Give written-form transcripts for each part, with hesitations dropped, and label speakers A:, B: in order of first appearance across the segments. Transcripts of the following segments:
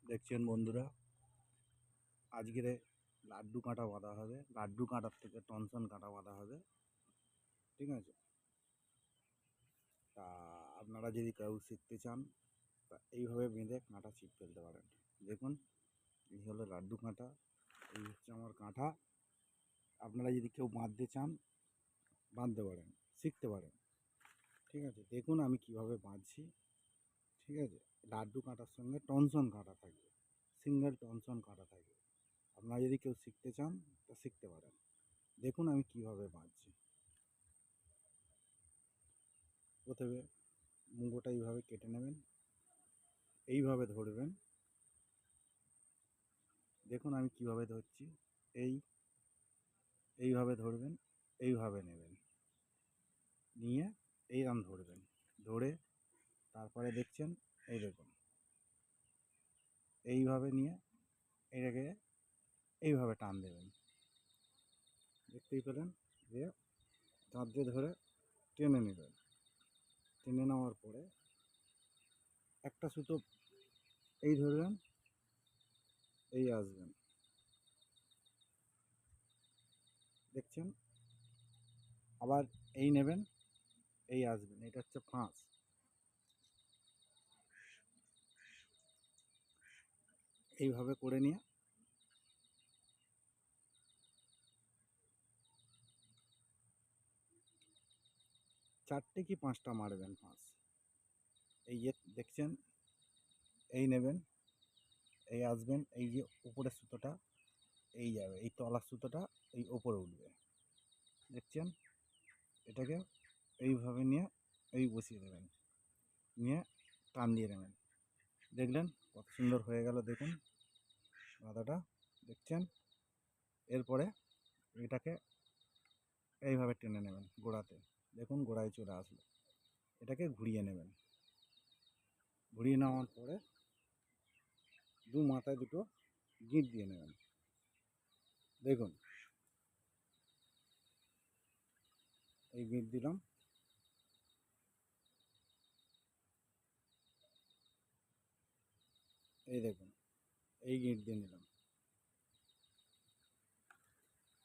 A: দেখছেন বন্ধুরা, আজকের লাড্ডু কাঁটা বাঁধা হবে। লাড্ডু কাঁটার থেকে টনসন কাঁটা বাঁধা হবে, ঠিক আছে? তা আপনারা যদি কেউ শিখতে চান তা এইভাবে বেঁধে কাঁটা ছিপ ফেলতে পারেন। দেখুন, এই হলো লাড্ডু কাঁটা, এই হচ্ছে আমার কাঁটা। আপনারা যদি কেউ বাঁধতে চান বাঁধতে পারেন, শিখতে পারেন, ঠিক আছে? দেখুন আমি কিভাবে বাঁধছি, ঠিক আছে? লাড্ডু কাঁটার সঙ্গে টনসন কাঁটা থাকবে, সিঙ্গেল টনসন কাঁটা থাকবে। আপনারা যদি কেউ শিখতে চান তা শিখতে পারেন। দেখুন আমি কিভাবে বাঁধছি। প্রথমে মুগোটা এইভাবে কেটে নেবেন, এইভাবে ধরবেন। দেখুন আমি কিভাবে ধরছি। এইভাবে ধরবেন, এইভাবে নেবেন, নিয়ে এইরকম ধরবেন। ধরে তারপরে দেখছেন, এই দেখুন এইভাবে নিয়ে এটাকে এইভাবে টান দেবেন। দেখতেই পেলেন, দিয়ে দাঁত দিয়ে ধরে টেনে নেবেন। টেনে নেওয়ার পরে একটা সুতো এই ধরবেন, এই আসবেন, দেখছেন? আবার এই নেবেন, এই আসবেন। এটা হচ্ছে ফাঁস। এইভাবে করে নিয়ে চারটে কি পাঁচটা মারবেন ফাঁস। এই যে দেখছেন, এই নেবেন, এই আসবেন, এই যে উপরের সুতোটা এই যাবে, এই তলার সুতোটা এই ওপরে উঠবে, দেখছেন? এটাকে এইভাবে নিয়ে এই বসিয়ে দেবেন, নিয়ে টান দিয়ে নেবেন। দেখলেন কত সুন্দর হয়ে গেল, দেখুন বাঁধাটা, দেখছেন? এরপরে এটাকে এইভাবে টেনে নেবেন গোড়াতে, দেখুন গোড়ায় চলে আসলো। এটাকে ঘুরিয়ে নেবেন। ঘুরিয়ে নেওয়ার পরে দু মাথায় দুটো গিঁট দিয়ে নেবেন। দেখুন এই গিঁট দিলাম, এই দেখুন এই গিঁট দিয়ে নিলাম,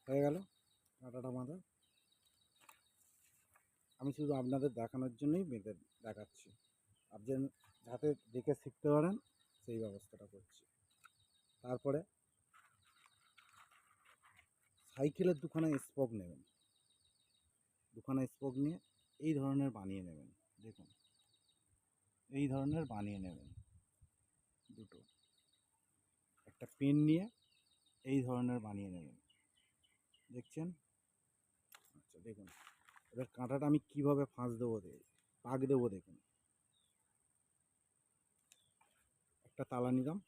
A: হয়ে গেল কাঁটাটা বাঁধা। আমি শুধু আপনাদের দেখানোর জন্যই বেঁধে দেখাচ্ছি, আপনি যাতে দেখে শিখতে পারেন সেই ব্যবস্থাটা করছি। তারপরে সাইকেলের দুখানা স্পক নেবেন, দুখানা স্পক নিয়ে এই ধরনের বানিয়ে নেবেন। দেখুন এই ধরনের বানিয়ে নেবেন দুটো। একটা পেন নিয়ে এই ধরনের বানিয়ে নেবেন, দেখছেন? আচ্ছা দেখুন, এবার কাঁটাটা আমি কীভাবে ফাঁস দেবো, পাক দেবো। দেখুন একটা তালা নিলাম,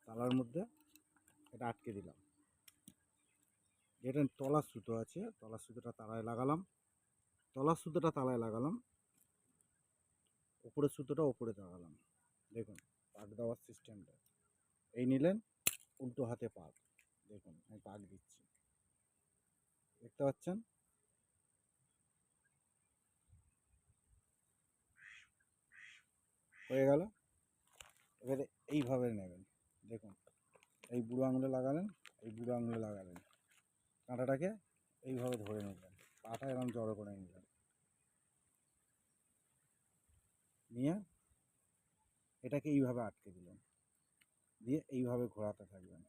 A: তালার মধ্যে এটা আটকে দিলাম। যেটা তলার সুতো আছে, তলার সুতোটা তালায় লাগালাম, তলার সুতোটা তালায় লাগালাম, উপরের সুতোটা ওপরে লাগালাম। দেখুন পাক দেওয়ার সিস্টেমটা এই নিলেন, উল্টো হাতে পাক। দেখুন আমি পাক দিচ্ছি, দেখতে পাচ্ছেন? হয়ে গেল। এবারে এইভাবে নেবেন, দেখুন এই বুড়ো আঙুলে লাগালেন, এই বুড়ো আঙুলে লাগালেন, কাঁটাটাকে এইভাবে ধরে নিলেন, পাটা এরকম জড়ো করে নিলেন, নিয়ে এটাকে এইভাবে আটকে দিলেন, দিয়ে এইভাবে ঘোরাতে থাকবেন।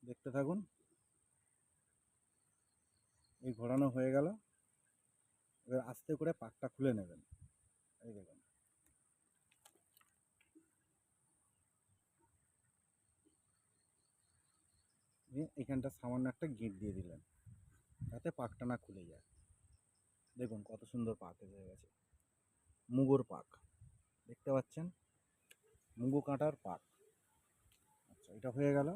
A: দেখতে থাকুন, এই ঘোরানো হয়ে গেল। এবার আস্তে করে পাকটা খুলে নেবেন, এই দেখুন। দিয়ে এখানটা সামান্য একটা গিঁট দিয়ে দিলেন যাতে পাকটা না খুলে যায়। দেখুন কত সুন্দর পাক হয়ে গেছে, মুগোর পাক, দেখতে পাচ্ছেন? মুগো কাঁটার পাক। আচ্ছা এটা হয়ে গেল।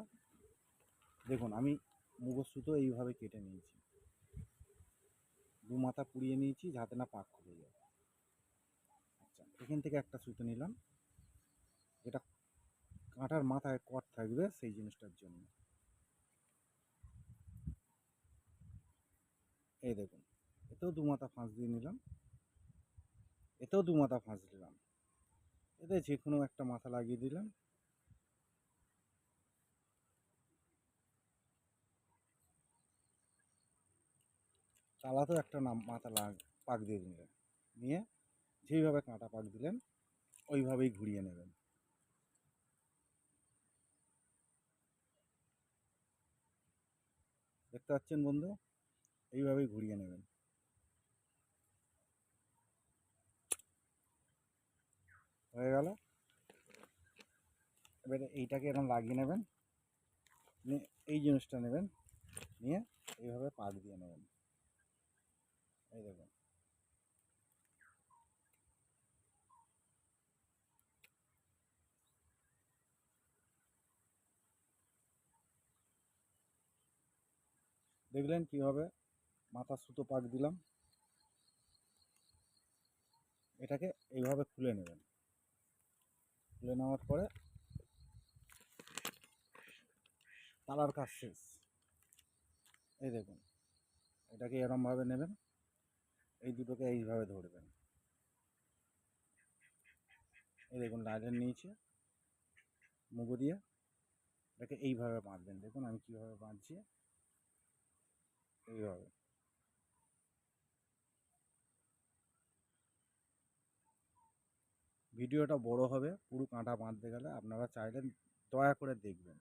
A: দেখুন আমি মুগোর সুতো এইভাবে কেটে নিয়েছি, দু মাথা পুড়িয়ে নিয়েছি যাতে না পাক খুলে যায়। আচ্ছা এখান থেকে একটা সুতো নিলাম, যেটা কাঁটার মাথায় কট থাকবে সেই জিনিসটার জন্য। এই দেখুন এতেও দু মাথা ফাঁস দিয়ে নিলাম, এতেও 2 মাথা ফাঁস দিলাম। এতে যে কোনো একটা মাথা লাগিয়ে দিলাম। তালাতেও একটা মাথা পাক দিয়ে দিলেন, নিয়ে যেইভাবে কাঁটা পাক দিলেন ওইভাবেই ঘুরিয়ে নেবেন। দেখতে পাচ্ছেন বন্ধু, এইভাবেই ঘুরিয়ে নেবেন। হয়ে গেল। এবারে এইটাকে এরকম লাগিয়ে নেবেন, নিয়ে এই জিনিসটা নেবেন, নিয়ে এইভাবে পাক দিয়ে নেবেন। এই দেখুন, দেখলেন কীভাবে মাথার সুতো পাক দিলাম। এটাকে এইভাবে খুলে নেবেন। খুলে নেওয়ার পরে তালার কাজ শেষ। এই দেখুন, এটাকে এরমভাবে নেবেন, এই দুটোকে এইভাবে ধরবেন। এই দেখুন লাইনের নিচে মুগো দিয়ে এটাকে এইভাবে বাঁধবেন। দেখুন আমি কীভাবে বাঁধছি, এইভাবে। ভিডিওটা বড় হবে, পুরো কাঁটা বাঁধতে গেলে আপনারা চাইলে দয়া করে দেখবেন,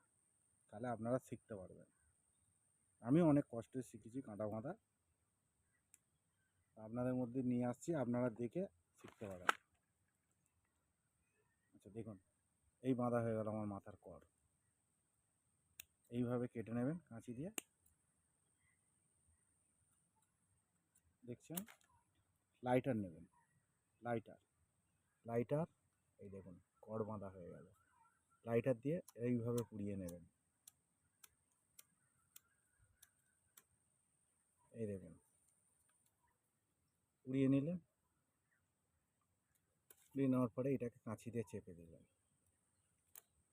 A: তাহলে আপনারা শিখতে পারবেন। আমি অনেক কষ্টে শিখেছি কাঁটা বাঁধা, আপনাদের মধ্যে নিয়ে আসছি, আপনারা দেখে শিখতে পারেন। আচ্ছা দেখুন, এই বাঁধা হয়ে গেল আমার মাথার কর। এইভাবে কেটে নেবেন কাঁচি দিয়ে। দেখছেন, লাইটার নেবেন, লাইটার লাইটার এই দেখুন কর বাঁধা হয়ে গেল। লাইটার দিয়ে এইভাবে পুড়িয়ে নেবেন। এই দেখুন পুড়িয়ে নিলেন। পুড়িয়ে নেওয়ার পরে এটাকে কাঁচি দিয়ে চেপে দিলেন।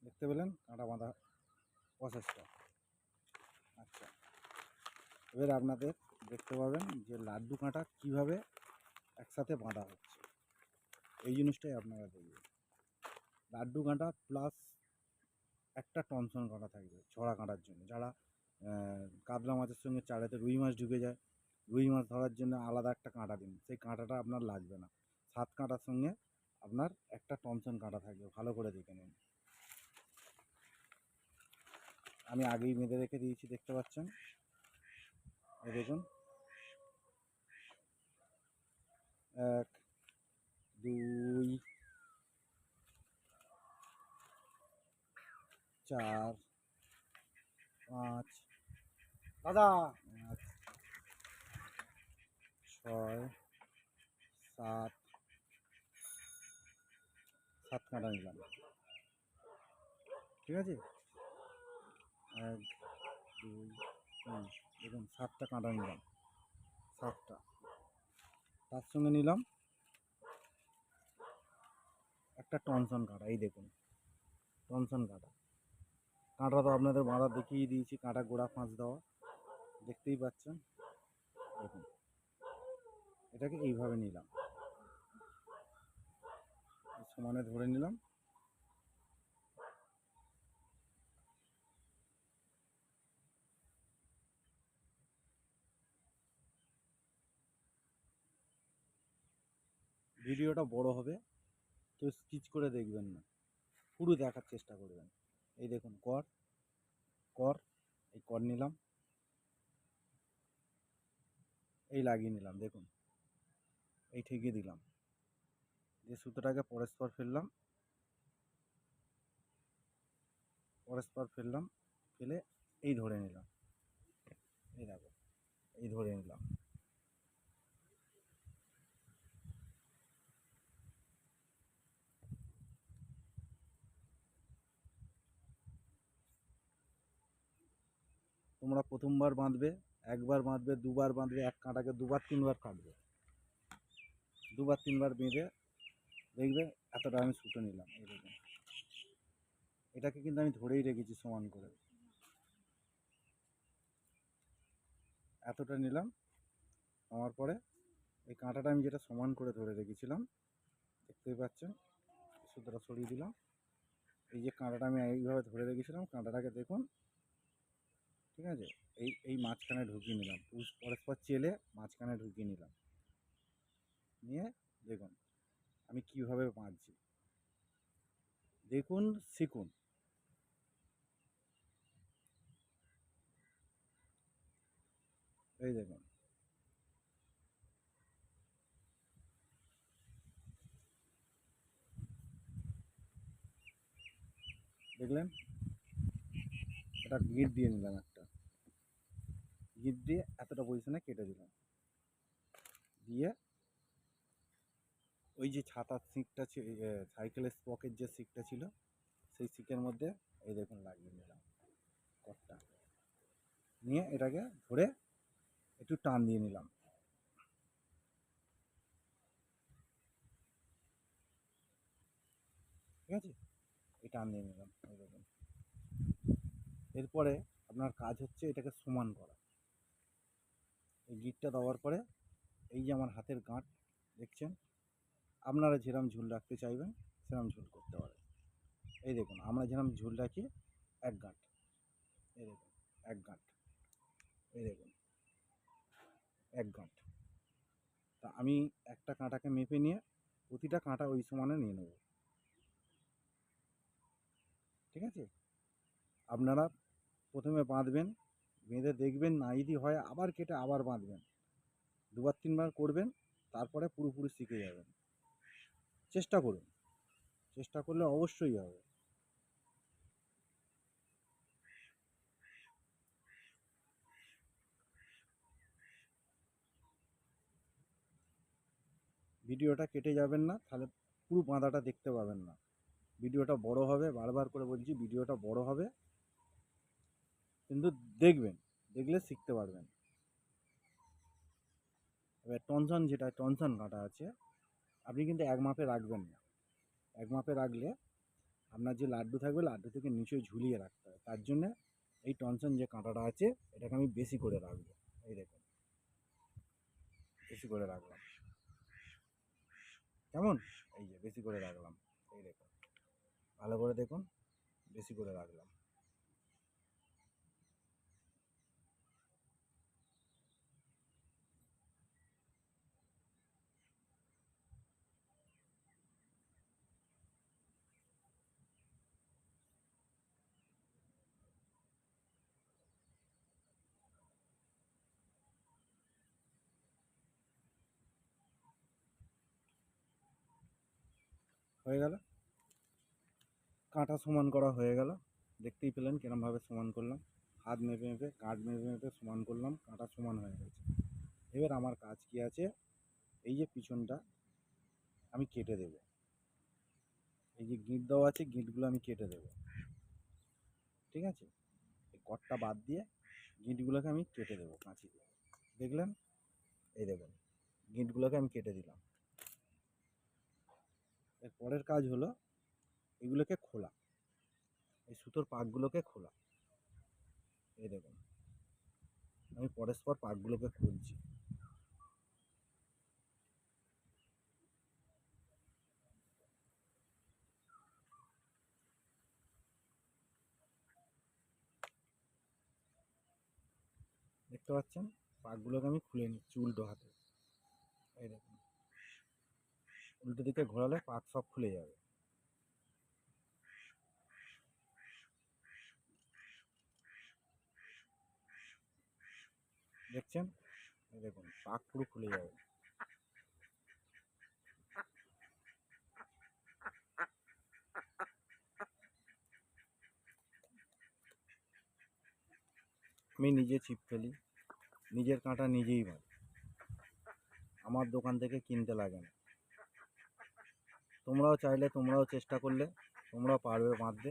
A: দেখতে পেলেন কাঁটা বাঁধা প্রসেসটা। আচ্ছা, এবার আপনাদের দেখতে পাবেন যে লাড্ডু কাঁটা কীভাবে একসাথে বাঁধা হচ্ছে, এই জিনিসটাই আপনারা দেখবেন। লাড্ডু কাঁটা প্লাস একটা টনসন কাঁটা থাকবে ছড়া কাঁটার জন্য। যারা কাতলা মাছের সঙ্গে চারাতে রুই মাছ ঢুকে যায়, রুই মাছ ধরার জন্য আলাদা একটা কাঁটা দিন, সেই কাঁটাটা আপনার লাগবে না। 7 কাঁটার সঙ্গে আপনার একটা টনসন কাঁটা থাকবে, ভালো করে দেখে নিন। আমি আগেই বেঁধে রেখে দিয়েছি, দেখতে পাচ্ছেন। এই দেখুন 1 2 4 5 দাদা 5 6 7 7 কাঁটা নিলাম, ঠিক আছে। 1 2 3 দেখুন 7টা কাঁটা নিলাম, 7টা। তার সঙ্গে নিলাম একটা টনসন কাঁটা। এই দেখুন টনসন কাঁটা। কাঁটা তো আপনাদের বাঁধা দেখিয়ে দিয়েছি, কাঁটা গোড়া ফাঁস দেওয়া, দেখতেই পাচ্ছেন। দেখুন এটাকে এইভাবে নিলাম, সমানে ধরে নিলাম। ভিডিওটা বড় হবে, কেউ স্কিচ করে দেখবেন না, পুরো দেখার চেষ্টা করবেন। এই দেখুন কর কর এই কর নিলাম, এই লাগিয়ে নিলাম। দেখুন এই ঠেকিয়ে দিলাম, যে সুতোটাকে পরস্পর ফেললাম, পরস্পর ফেললাম, ফেলে এই ধরে নিলাম। এই দেখো এই ধরে নিলাম। তোমরা প্রথমবার বাঁধবে, একবার বাঁধবে, দুবার বাঁধবে, এক কাঁটাকে দুবার 3বার কাটবে, দুবার 3বার বেঁধে দেখবে এতটা আমি সুতো নিলাম। এই দেখুন এটাকে কিন্তু আমি ধরেই রেখেছি সমান করে, এতটা নিলাম। আমার পরে এই কাঁটাটা আমি যেটা সমান করে ধরে রেখেছিলাম, দেখতেই পাচ্ছেন, সুতোটা সরিয়ে দিলাম। এই যে কাঁটাটা আমি এইভাবে ধরে রেখেছিলাম, কাঁটাটাকে দেখুন, ঠিক আছে, এই মাঝখানে ঢুকিয়ে নিলাম, পরস্পর চেলে মাঝখানে ঢুকিয়ে নিলাম, নিয়ে দেখুন আমি কীভাবে বাঁধছি, দেখুন, শিখুন। এই দেখুন, দেখলেন, এটা গিট দিয়ে নিলাম, একটা গিট দিয়ে এতটা পজিশনে কেটে দিলাম, দিয়ে ওই যে ছাতার সিকটা, সাইকেলের স্পকের যে সিকটা ছিল, সেই সিকের মধ্যে এই দেখুন লাগিয়ে নিলাম কটটা, নিয়ে এটাকে ধরে একটু টান দিয়ে নিলাম, ঠিক আছে, এই টান দিয়ে নিলাম, এই দেখুন। এরপরে আপনার কাজ হচ্ছে এটাকে সমান করা। এই গিটটা দেওয়ার পরে এই যে আমার হাতের গাঁট দেখছেন, আপনারা যেরকম ঝুল রাখতে চাইবেন সেরকম ঝুল করতে পারেন। এই দেখুন আমরা যেরকম ঝুল রাখি, এক গাঁট, এই দেখুন, এক গাঁট, এই দেখুন, এক গাঁট। তা আমি একটা কাঁটাকে মেপে নিয়ে প্রতিটা কাঁটা ওই সমানে নিয়ে নেব, ঠিক আছে। আপনারা প্রথমে বাঁধবেন, বেঁধে দেখবেন না যদি হয় আবার কেটে আবার বাঁধবেন, দুবার তিনবার করবেন, তারপরে পুরোপুরি শিখে যাবেন। চেষ্টা করুন, চেষ্টা করলে অবশ্যই হবে। ভিডিওটা কেটে যাবেন না, তাহলে পুরো বাঁধাটা দেখতে পাবেন না। ভিডিওটা বড় হবে, বারবার করে বলছি, ভিডিওটা বড় হবে, কিন্তু দেখবেন, দেখলে শিখতে পারবেন। এবার টনসন, যেটা টনসন কাঁটা আছে, আপনি কিন্তু এক মাপে রাখবেন না। এক মাপে রাখলে আপনার যে লাড্ডু থাকবে, লাড্ডু থেকে নিচে ঝুলিয়ে রাখতে হবে। তার জন্যে এই টনসন যে কাঁটাটা আছে, এটাকে আমি বেশি করে রাখবো। এই দেখুন, বেশি করে রাখলাম, কেমন, এই যে বেশি করে রাখলাম, এই দেখুন, ভালো করে দেখুন, বেশি করে রাখলাম। হয়ে গেল, কাঁটা সমান করা হয়ে গেল। দেখতেই পেলেন কিরমভাবে সমান করলাম, হাত মেপে মেপে, কাঁধ মেপে মেপে সমান করলাম, কাঁটা সমান হয়ে গেছে। এবার আমার কাজ কি আছে, এই যে পিছনটা আমি কেটে দেব, এই যে গিঁট দেওয়া আছে, গিঁটগুলো আমি কেটে দেব, ঠিক আছে। এই কটটা বাদ দিয়ে গিঁটগুলোকে আমি কেটে দেবো কাঁচি দিয়ে, দেখলেন, এই দেখুন, গিঁটগুলোকে আমি কেটে দিলাম। এর পরের কাজ হলো এগুলোকে খোলা, এই সুতোর পাকগুলোকে খোলা। এই দেখুন, আমি পরস্পর পাকগুলোকে খুলছি, দেখতে পাচ্ছেন, পাকগুলোকে আমি খুলে নিচ্ছি উল্টো হাতে। এই দেখুন, উল্টো দিকে ঘোরালে পাক সব খুলে যাবে। দেখছেন, এই দেখুন, পাক পুরো খুলে যাবে। আমি নিজে ছিপ ফেলি, নিজের কাঁটা নিজেই বাঁধি, আমার দোকান থেকে কিনতে লাগে না। তোমরাও চাইলে, তোমরাও চেষ্টা করলে তোমরাও পারবে বাঁধতে।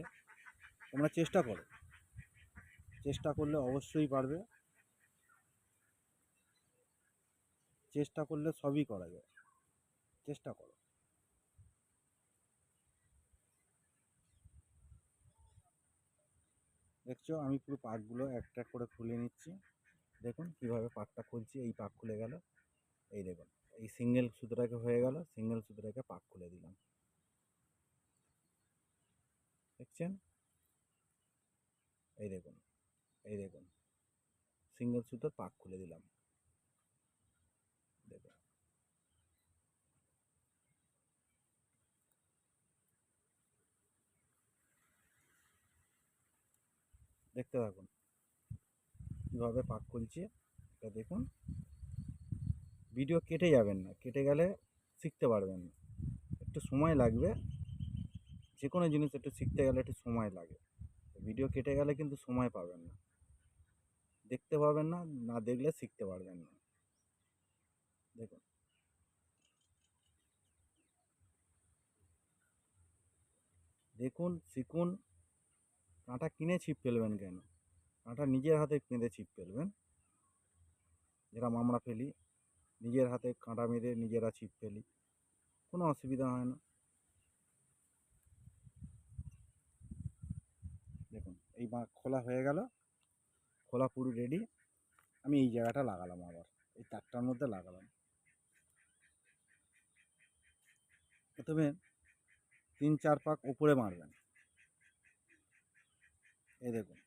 A: তোমরা চেষ্টা করো, চেষ্টা করলে অবশ্যই পারবে, চেষ্টা করলে সবই করা যায়, চেষ্টা করো। দেখছো আমি পুরো পাকগুলো একটা এক করে খুলে নিচ্ছি, দেখুন কীভাবে পাকটা খুলছি, এই পাক খুলে গেল, এই দেখুন, এই সিঙ্গেল সুতোটাকে হয়ে গেল, সিঙ্গেল সুতোটাকে পাক খুলে দিলাম, দেখছেন? এই দেখুন, এই দেখুন, সিঙ্গেল সুতোর পাক খুলে দিলাম, দেখুন। দেখতে থাকুন কীভাবে পাক খুলছি, এটা দেখুন। ভিডিও কেটে যাবেন না, কেটে গেলে শিখতে পারবেন না, একটু সময় লাগবে। যে কোনো জিনিস একটু শিখতে গেলে একটু সময় লাগে। ভিডিও কেটে গেলে কিন্তু সময় পাবেন না, দেখতে পাবেন না, না দেখলে শিখতে পারবেন না। দেখুন, দেখুন, শিখুন। কাঁটা কিনে ছিপ ফেলবেন কেন? কাঁটা নিজের হাতে বেঁধে ছিপ ফেলবেন। যেরকম আমরা ফেলি, নিজের হাতে কাঁটা বেঁধে নিজেরা ছিপ ফেলি, কোনো অসুবিধা হয় না। দেখুন, এই খোলা হয়ে গেল, খোলা পুরো রেডি। আমি এই জায়গাটা লাগালাম, আবার এই তারটার মধ্যে লাগালাম। প্রথমে 3-4 পাক উপরে মারবেন, এই দেখুন,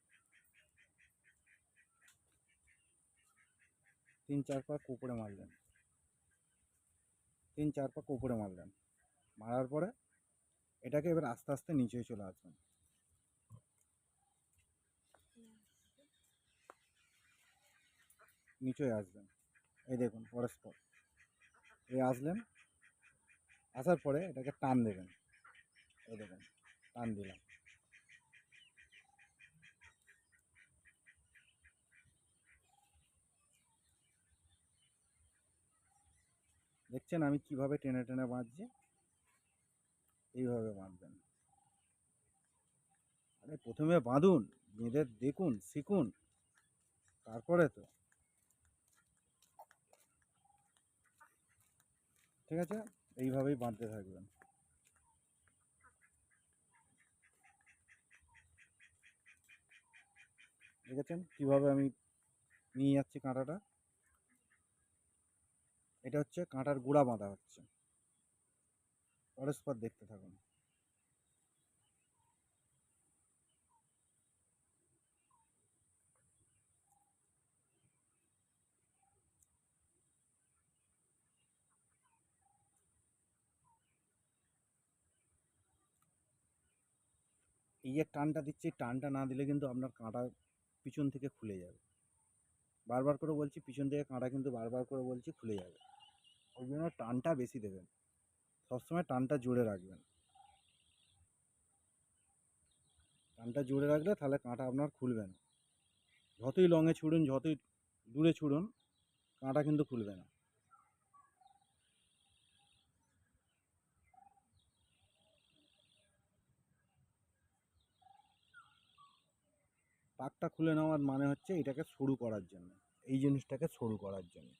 A: 3-4 পাক উপরে মারলেন, 3-4 পাক উপরে মারলেন। মারার পরে এটাকে এবার আস্তে আস্তে নিচে চলে আসবেন, নিচে আসবেন। এই দেখুন পরস্পর এই আসলেন, আসার পরে এটাকে টান দেবেন, এই দেখুন টান দিলাম। দেখছেন আমি কিভাবে টেনে টেনে বাঁধছি, এইভাবে বাঁধবেন। আরে প্রথমে বাঁধুন, বেঁধে দেখুন, শিখুন, তারপরে তো। ঠিক আছে, এইভাবেই বাঁধতে থাকবেন। দেখেছেন কীভাবে আমি নিয়ে যাচ্ছি কাঁটাটা? এটা হচ্ছে কাঁটার গুঁড়া বাঁধা হচ্ছে, পরস্পর দেখতে থাকুন। এই যে টানটা দিচ্ছি, টানটা না দিলে কিন্তু আপনার কাঁটা পিছন থেকে খুলে যাবে। বারবার করে বলছি, পিছন থেকে কাঁটা কিন্তু বারবার করে বলছি খুলে যাবে। ওই জন্য টানটা বেশি দেবেন, সবসময় টানটা জোরে রাখবেন। টানটা জোরে রাখলে তাহলে কাঁটা আপনার খুলবে না। যতই লংয়ে ছুড়ুন, যতই দূরে ছুড়ুন, কাঁটা কিন্তু খুলবে না। পাকটা খুলে নেওয়ার মানে হচ্ছে এটাকে সরু করার জন্য, এই জিনিসটাকে সরু করার জন্য।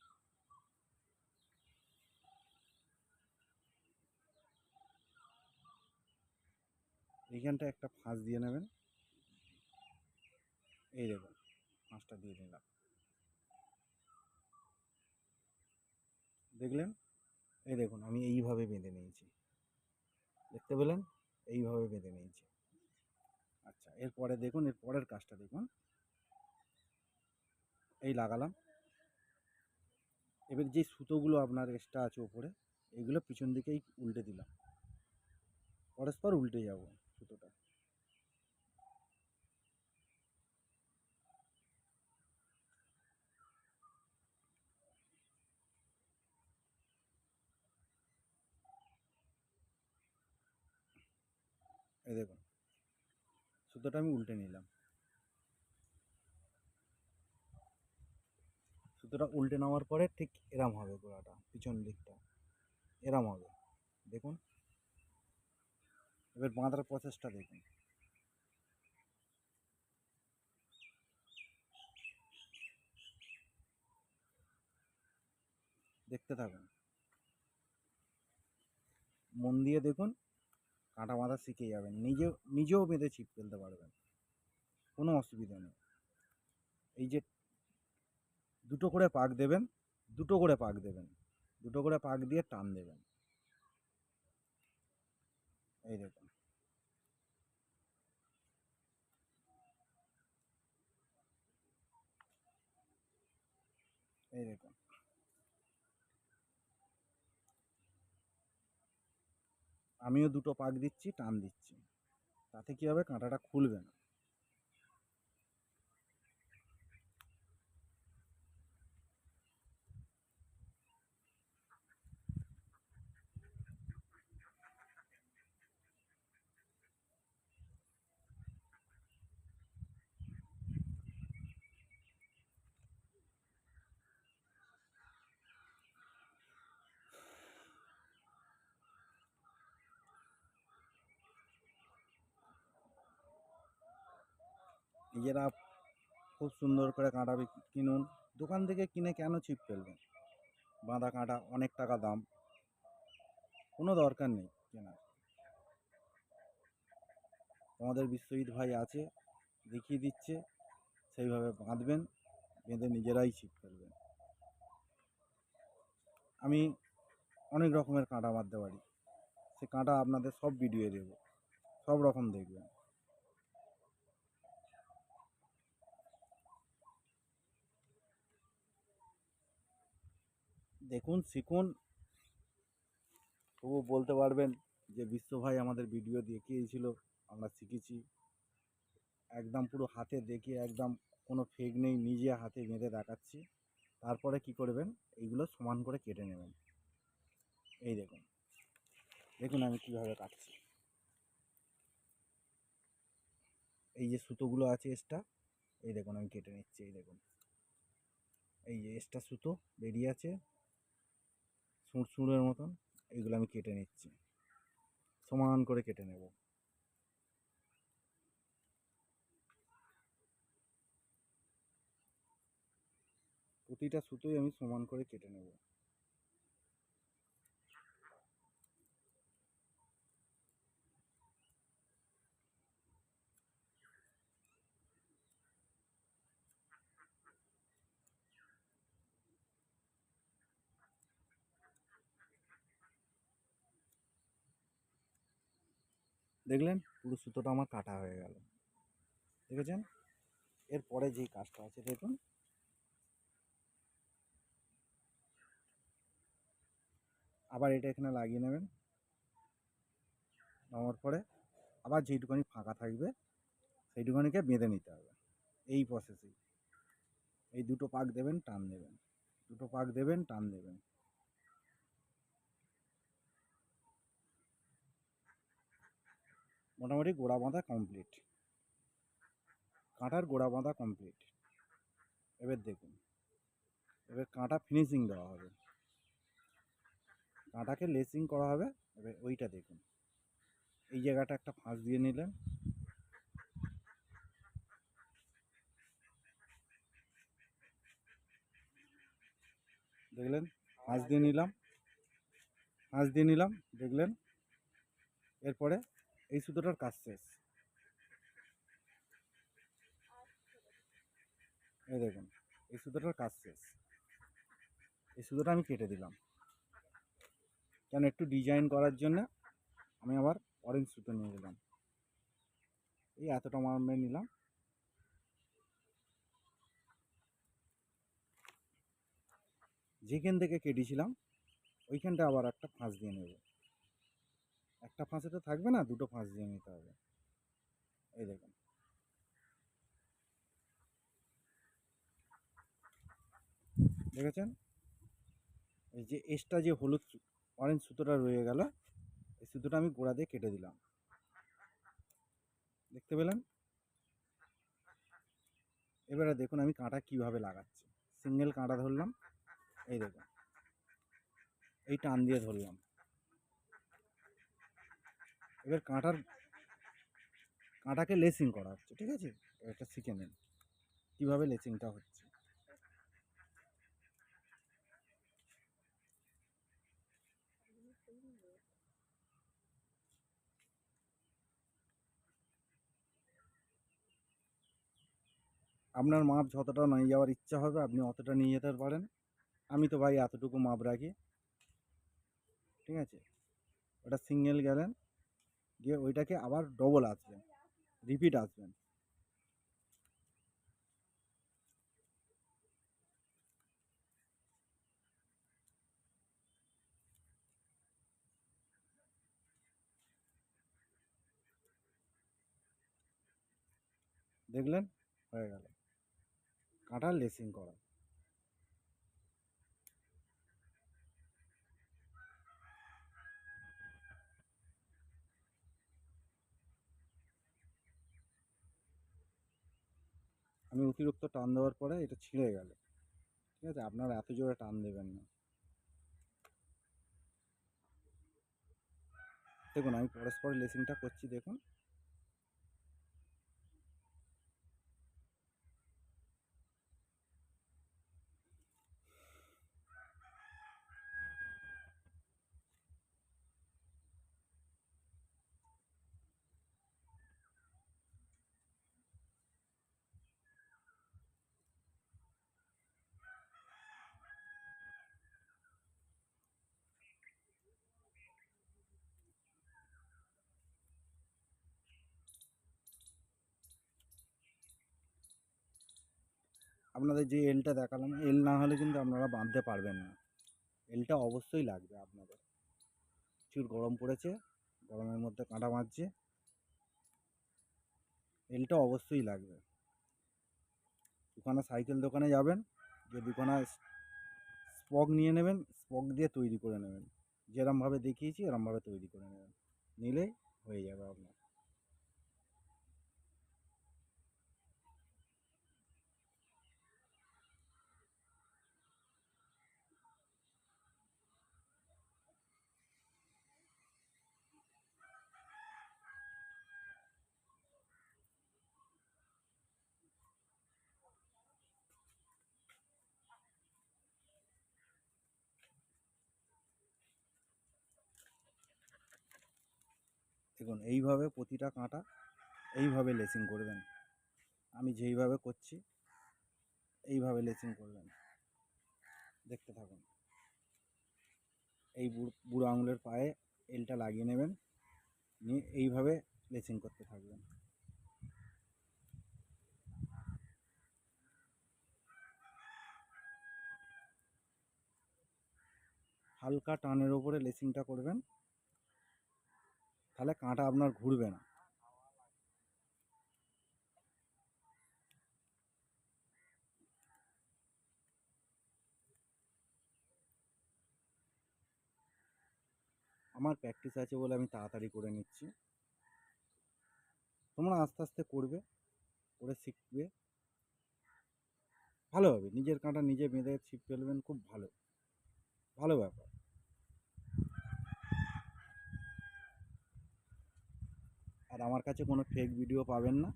A: এইখানটা একটা ফাঁস দিয়ে নেবেন, এই দেখুন ফাঁসটা দিয়ে নিলাম, দেখলেন? এই দেখুন আমি এইভাবে বেঁধে নিয়েছি, দেখতে পেলেন? এইভাবে বেঁধে নিয়েছি। আচ্ছা, এরপরে দেখুন, এর পরের কাজটা দেখুন। এই লাগালাম, এবার যে সুতোগুলো আপনার এক্সট্রা আছে ওপরে, এইগুলো পিছন দিকেই উল্টে দিলাম, পরস্পর উল্টে যাব সুতোটা। এই দেখুন সুতোটা আমি উল্টে নিলাম, সুতোটা উল্টে নেওয়ার পরে ঠিক এরম হবে, গোড়াটা পিছন দিকটা এরম হবে, দেখুন। এবার বাঁধার প্রসেসটা দেখুন। দেখতে থাকুন, মন দিয়ে দেখুন, কাঁটা বাঁধা শিখে যাবেন, নিজেও বেঁধে ছিপ ফেলতে পারবেন, কোনো অসুবিধা নেই। এই যে দুটো করে পাক দেবেন, দুটো করে পাক দেবেন, দুটো করে পাক দিয়ে টান দেবেন। এই দেখুন, এই দেখুন, আমিও দুটো পাক দিচ্ছি, টান দিচ্ছি, তাতে কি হবে, কাঁটাটা খুলবে না। নিজেরা খুব সুন্দর করে কাঁটা কিনুন, দোকান থেকে কিনে কেন ছিপ ফেলবেন? বাঁধা কাঁটা অনেক টাকা দাম, কোনো দরকার নেই কেনার। আমাদের বিশ্বজিৎ ভাই আছে, দেখিয়ে দিচ্ছে, সেইভাবে বাঁধবেন, বেঁধে নিজেরাই ছিপ ফেলবেন। আমি অনেক রকমের কাঁটা বাঁধতে পারি, সে কাঁটা আপনাদের সব ভিডিও দেবো, সব রকম দেখবেন। দেখুন, শিখুন, তবু বলতে পারবেন যে বিশ্ব ভাই আমাদের ভিডিও দেখিয়েছিল, আমরা শিখেছি। একদম পুরো হাতে দেখিয়ে, একদম কোনো ফেক নেই, নিজে হাতে বেঁধে দেখাচ্ছি। তারপরে কি করবেন, এইগুলো সমান করে কেটে নেবেন। এই দেখুন, দেখুন আমি কিভাবে কাটছি। এই যে সুতোগুলো আছে এক্সট্রা, এই দেখুন আমি কেটে নিচ্ছি। এই দেখুন, এই যে এক্সট্রা সুতো বেরিয়ে আছে সুঁড়ের মতন, এইগুলো আমি কেটে নিচ্ছি, সমান করে কেটে নেব। প্রতিটা সুতোই আমি সমান করে কেটে নেব। দেখলেন, পুরো সুতোটা আমার কাটা হয়ে গেল, দেখেছেন? এরপরে যেই কাজটা আছে দেখুন, আবার এটা এখানে লাগিয়ে নেবেন। নেওয়ার পরে আবার যেইটুখানি ফাঁকা থাকবে সেইটুখানিকে বেঁধে নিতে হবে। এই প্রসেসেই এই দুটো পাক দেবেন, টান দেবেন, দুটো পাক দেবেন, টান দেবেন। মোটামুটি গোড়া বাঁধা কমপ্লিট, কাঁটার গোড়া বাঁধা কমপ্লিট। এবার দেখুন, এবার কাঁটা ফিনিশিং দেওয়া হবে, কাঁটাকে লেসিং করা হবে। এবার ওইটা দেখুন, এই জায়গাটা একটা ফাঁস দিয়ে নিলেন, দেখলেন, ফাঁস দিয়ে নিলাম, ফাঁস দিয়ে নিলাম, দেখলেন? এরপরে এই সুতোটার কাজ শেষ। এই দেখুন, এই সুতোটার কাজ শেষ। এই সুতোটা আমি কেটে দিলাম, কেন, একটু ডিজাইন করার জন্য আমি আবার অরেঞ্জ সুতো নিয়ে নিলাম, এই এতটা মামে নিলাম। যেখান থেকে কেটেছিলাম ওইখানটা আবার একটা ফাঁস দিয়ে নেব। একটা ফাঁসে তো থাকবে না, দুটো ফাঁস দিয়ে নিতে হবে। এই দেখুন, দেখেছেন? এই যে এক্সট্রা যে হলুদ অরেঞ্জ সুতোটা রয়ে গেল, এই সুতোটা আমি গোড়া দিয়ে কেটে দিলাম, দেখতে পেলেন? এবারে দেখুন আমি কাঁটা কিভাবে লাগাচ্ছি। সিঙ্গেল কাঁটা ধরলাম, এই দেখুন, এই টান দিয়ে ধরলাম। এবার কাঁটাকে লেসিং করা হচ্ছে, ঠিক আছে? এটা শিখে নিন কীভাবে লেসিংটা হচ্ছে। আপনার মাপ যতটা নিয়ে যাওয়ার ইচ্ছা হবে আপনি অতটা নিয়ে যেতে পারেন। আমি তো ভাই এতটুকু মাপ রাখি, ঠিক আছে? ওটা সিঙ্গেল গেলেন, গিয়ে ওইটাকে আবার ডবল আসবেন, রিপিট আসবেন। দেখলেন? হয়ে গেল কাঁটার লেসিং করা। আমি অতিরিক্ত টান দেওয়ার পরে এটা ছিঁড়ে গেল। ঠিক আছে? আপনারা এত জোরে টান দেবেন না। দেখুন আমি পরস্পর লেসিংটা করছি, দেখুন। আপনাদের যে এলটা দেখালাম, এল না হলে কিন্তু আপনারা বাঁধতে পারবেন না। এলটা অবশ্যই লাগবে আপনাদের। প্রচুর গরম পড়েছে, গরমের মধ্যে কাঁটা বাঁধছে, এলটা অবশ্যই লাগবে। দুখানা সাইকেল দোকানে যাবেন, যে দুখানা স্পক নিয়ে নেবেন, স্পক দিয়ে তৈরি করে নেবেন। যেরমভাবে দেখিয়েছি এরমভাবে তৈরি করে নেবেন, নিলেই হয়ে যাবে আপনার। দেখুন এইভাবে প্রতিটা কাঁটা এইভাবে লেসিং করবেন। আমি যেইভাবে করছি এইভাবে লেসিং করবেন, দেখতে থাকুন। এই বুড়ো আঙুলের পায়ে এলটা লাগিয়ে নেবেন, নিয়ে এইভাবে লেসিং করতে থাকবেন। হালকা টানের ওপরে লেসিংটা করবেন, তাহলে কাঁটা আপনার ঘুরবে না। আমার প্র্যাকটিস আছে বলে আমি তাড়াতাড়ি করে নিচ্ছি। তোমরা আস্তে আস্তে করবে, করে শিখবে, ভালো হবে। নিজের কাঁটা নিজে বেঁধে ছিপ ফেলবেন, খুব ভালো ভালো ব্যাপার। আর আমার কাছে কোনো ফেক ভিডিও পাবেন না,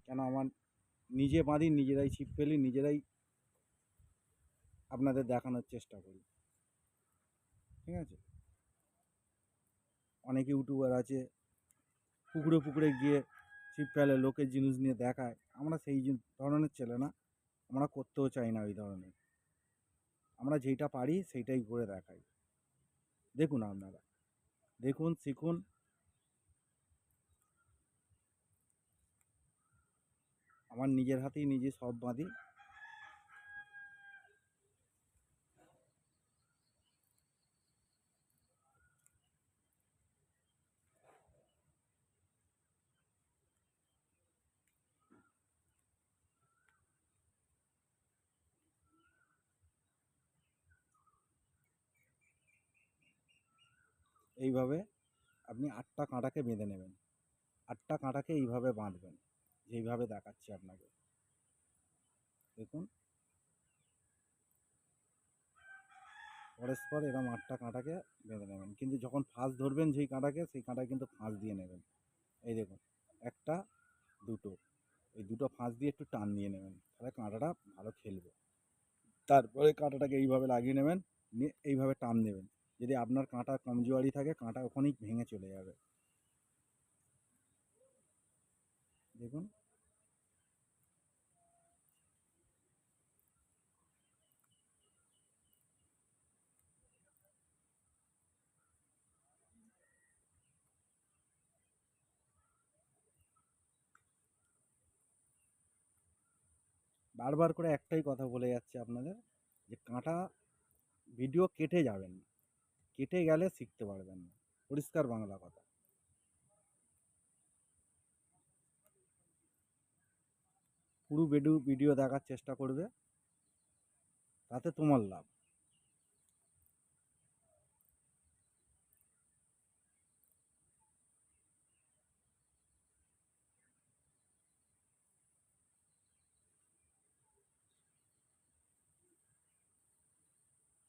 A: কেন আমার নিজে বাঁধি, নিজেরাই ছিপ ফেলি, নিজেরাই আপনাদের দেখানোর চেষ্টা করি। ঠিক আছে? অনেক ইউটিউবার আছে পুকুরে পুকুরে গিয়ে ছিপ ফেলে, লোকের জিনিস নিয়ে দেখায়। আমরা সেই ধরনের ছেলে না, আমরা করতেও চাই না ওই ধরনের। আমরা যেইটা পারি সেইটাই করে দেখাই। দেখুন আপনারা, দেখুন, শিখুন। আমার নিজের হাতেই নিজে সব বাঁধি। এইভাবে আপনি 8টা কাঁটাকে বেঁধে নেবেন। 8টা কাঁটাকে এইভাবে বাঁধবেন, যেইভাবে দেখাচ্ছি আপনাকে। দেখুন, পরস্পর এরকম 8টা কাঁটাকে বেঁধে নেবেন, কিন্তু যখন ফাঁস ধরবেন যেই কাঁটাকে, সেই কাঁটাকে কিন্তু ফাঁস দিয়ে নেবেন। এই দেখুন, একটা, দুটো, এই দুটো ফাঁস দিয়ে একটু টান দিয়ে নেবেন, তাহলে কাঁটাটা ভালো খেলবে। তারপরে কাঁটাটাকে এইভাবে লাগিয়ে নেবেন, নিয়ে এইভাবে টান দেবেন। যদি আপনার কাঁটা কমজোরি থাকে, কাঁটা ওখানেই ভেঙে চলে যাবে। দেখুন, বারবার করে একটাই কথা বলে যাচ্ছে আপনাদের, যে কাঁটা ভিডিও কেটে যাবেন না, কেটে গেলে শিখতে পারবেন না, পরিষ্কার বাংলা কথা। পুরো ভিডিও দেখার চেষ্টা করবে, তাতে তোমার লাভ।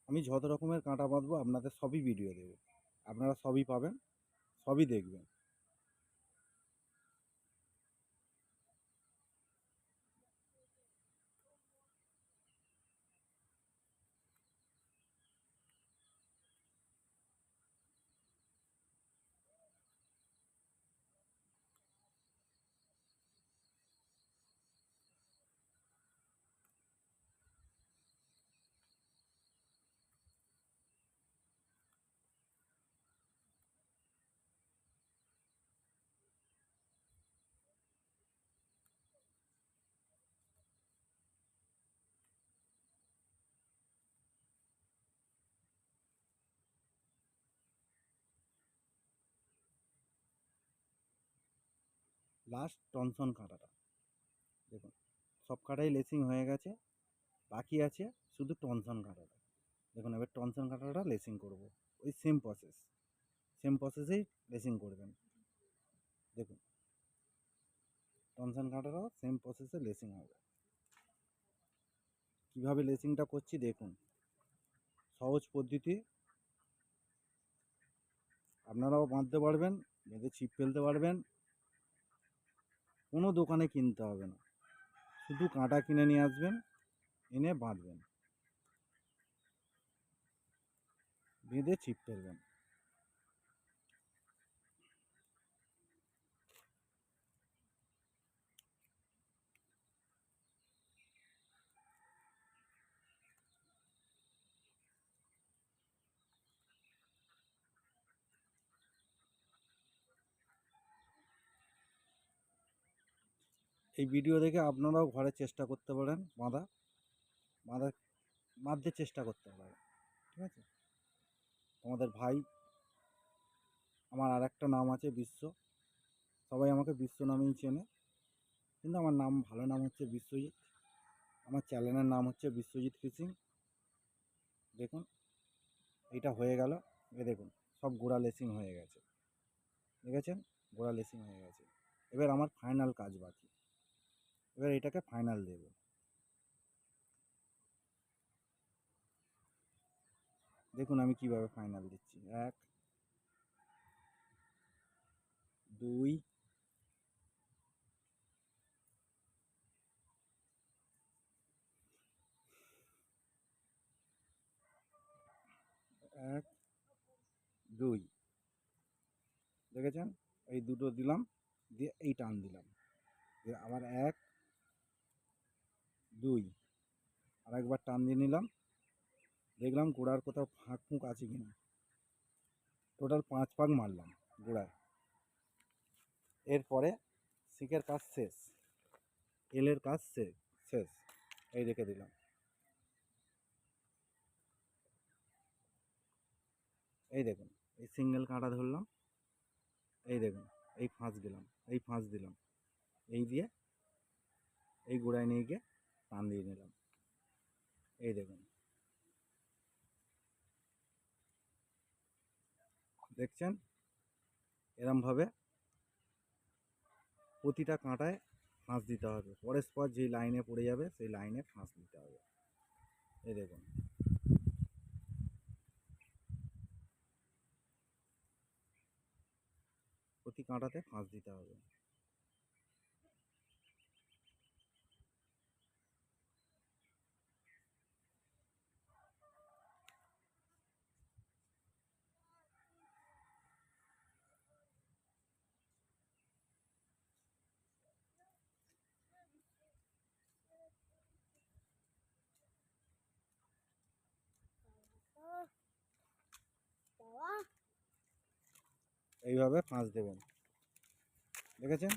A: আমি যত রকমের কাঁটা বাঁধবো আপনাদের সবই ভিডিও দেবো, আপনারা সবই পাবেন, সবই দেখবেন। লাস্ট টনসন কাঁটাটা দেখুন, সব কাঁটাই লেসিং হয়ে গেছে, বাকি আছে শুধু টনসন কাঁটাটা। দেখুন এবার টনসন কাঁটাটা লেসিং করব, ওই সেম প্রসেসেই লেসিং করবেন। দেখুন টনসন কাঁটাটাও সেম প্রসেসে লেসিং হবে। কীভাবে লেসিংটা করছি দেখুন, সহজ পদ্ধতি, আপনারাও বাঁধতে পারবেন, বেঁধে ছিপ ফেলতে পারবেন, কোনো দোকানে কিনতে হবে না, শুধু কাঁটা কিনে নিয়ে আসবেন, এনে বাঁধবেন, বেঁধে ছিপ ফেলবেন। এই ভিডিও দেখে আপনারাও ঘরে চেষ্টা করতে পারেন, বাঁধতে চেষ্টা করতে পারেন, ঠিক আছে। আমাদের ভাই, আমার আর একটা নাম আছে বিশ্ব, সবাই আমাকে বিশ্ব নামেই চেনে, কিন্তু আমার নাম, ভালো নাম হচ্ছে বিশ্বজিৎ। আমার চ্যানেলের নাম হচ্ছে বিশ্বজিৎ ফিশিং। দেখুন এইটা হয়ে গেল, দেখুন সব গোড়া লেসিং হয়ে গেছে, দেখেছেন, গোড়া লেসিং হয়ে গেছে। এবার আমার ফাইনাল কাজ বাকি, এবার এটাকে ফাইনাল দেব। দেখুন আমি কিভাবে ফাইনাল দিচ্ছি, 1 2 1 2, দেখেছেন, এই দুটো দিলাম, দিয়ে এই টান দিলাম, দিয়ে আবার 1 2, আরেকবার টান দিয়ে নিলাম, দেখলাম গোড়ার কোথাও ফাঁক ফুঁক আছে কিনা, টোটাল 5 পাক মারলাম গোড়ায়। এরপরে শিকের কাজ শেষ, এলের কাজ শেষ, এই রেখে দিলাম। এই দেখুন, এই সিঙ্গেল কাঁটা ধরলাম, এই দেখুন, এই ফাঁস দিলাম, এই ফাঁস দিলাম, এই দিয়ে এই গোড়ায় নিয়ে গিয়ে টান দিয়ে নিলাম। এই দেখুন, দেখছেন, এরমভাবে প্রতিটা কাঁটায় ফাঁস দিতে হবে, পরস্পর যেই লাইনে পড়ে যাবে সেই লাইনে ফাঁস দিতে হবে। এই দেখুন, প্রতি কাঁটাতে ফাঁস দিতে হবে। এইভাবে ফাঁস দেবেন, দেখেছেন।